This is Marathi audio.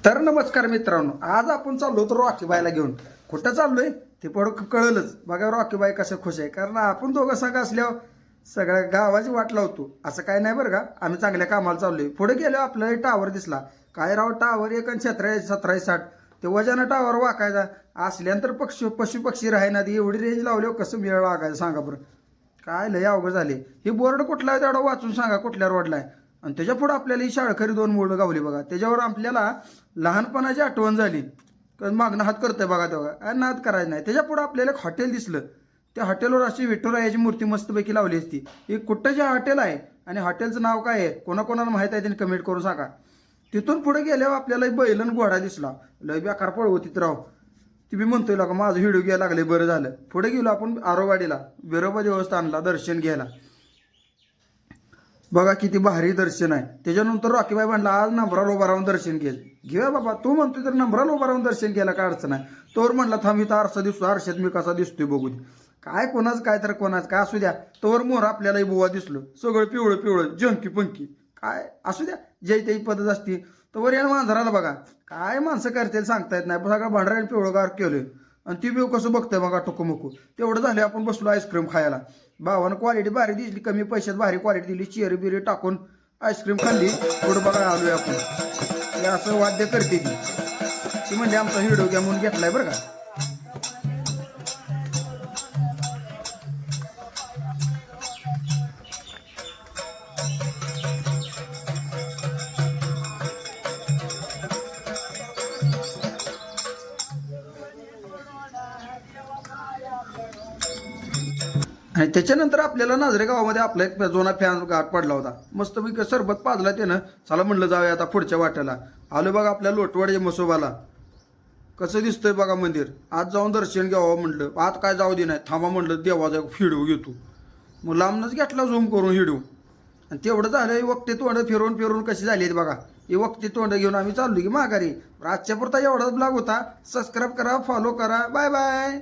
तर नमस्कार मित्रांनो, आज आपण चाललो तर रॉकीबाईला घेऊन. कुठं चाललोय ते पण कळलंच बघा. रॉकीबाई कसं खुश आहे, कारण आपण दोघं संघ असल्यावर सगळ्या गावाची वाट लावतो असं काय नाही बरं का. आम्ही चांगल्या कामाला चाललोय. पुढे गेलो आपल्याला टावर दिसला. काय राव टावर एक आणि 17-60 ते वजानं टावर वाकायचा असल्यानंतर पशु पक्षी राहायना. एवढी रेंज लावल्यावर कसं मेळ लागायचं सांगा बरं. काय लय अवघड झाले. हे बोर्ड कुठला आहे तेवढा वाचून सांगा, कुठल्या रोडला आहे. आणि त्याच्या पुढे आपल्याला ही शाळकरी 2 मुलं गावली बघा. त्याच्यावर आपल्याला लहानपणाची आठवण झाली. मागणं हात करतोय बघा तेव्हा नाद करायचं नाही. त्याच्या पुढे आपल्याला एक हॉटेल दिसलं. त्या हॉटेलवर अशी विठुरायाची मूर्ती मस्तपैकी लावली असती. ही कुठं जे हॉटेल आहे आणि हॉटेलचं नाव काय आहे, कोणाकोणाला माहीत आहे त्यांनी कमेंट करून सांगा. तिथून पुढे गेल्यावर आपल्याला बैलन घोडा दिसला. लय बेकार पळव तिथं राव. ती मी म्हणतोय का माझं व्हिडिओ घ्यायला लागले, बरं झालं. पुढे गेलो आपण आरोवाडीला, बिरोबा देवस्थानला दर्शन घ्यायला. बघा किती भारी दर्शन आहे. त्याच्यानंतर रॉकीबाई म्हणला आज नंबराला उभा राहून दर्शन घे. घेऊया बाबा, तू म्हणतोय तर नंबराला उभा राहून दर्शन घ्यायला काय अडचण आहे. तोवर म्हणला थांब इथं आरसा दिसतो, आरशात मी कसा दिसतोय बघू दे. काय कोणाच काय तर कोणाच काय असू द्या. तोवर मोर आपल्याला बुवा दिसलो, सगळं पिवळं पिवळं जंकी पंकी. काय असू द्या, जय त्याची पद्धत असती. तोवर या मांजराला बघा काय माणसं करतील सांगता येत नाही. सगळं भांडरा पिवळं केलोय आणि ती बिव कसं बघतंय बघा टुकमुकू. तेवढं झालं आपण बसलो आईस्क्रीम खायला. भावानं क्वालिटी भारी दिसली, कमी पैशात भारी क्वालिटी दिली. चेरी बिरी टाकून आईस्क्रीम खाल्ली. पुढं बघा आलोय आपण. हे असं वाद्य करते ती म्हणजे आमचा व्हिडिओ घ्या म्हणून घेतलाय बरं का. आणि त्याच्यानंतर आपल्याला नाझरे गावामध्ये आपला एक जुना फॅन गाठ पडला होता. मस्तपैकी सरबत पाजला त्यानं. चला म्हणलं जाऊया आता पुढच्या वाट्याला. आलो बघा आपल्या लोटवाडीच्या मसोबाला. कसं दिसतंय बघा मंदिर. आज जाऊन दर्शन घ्यावं म्हणलं. आत काय जाऊ दे नाही, थांबा म्हणलं देवाचा व्हिडिओ घेतो. मग लांबनच घेतला झूम करून व्हिडिओ. आणि तेवढं झालं. वक्ते तोंड फिरवून फिरवून कशी झाली आहेत बघा. ही वक्ते तोंड घेऊन आम्ही चाललो की माघारी. आजच्या पुरता एवढाच ब्लॉग होता. सबस्क्राईब करा, फॉलो करा. Bye bye.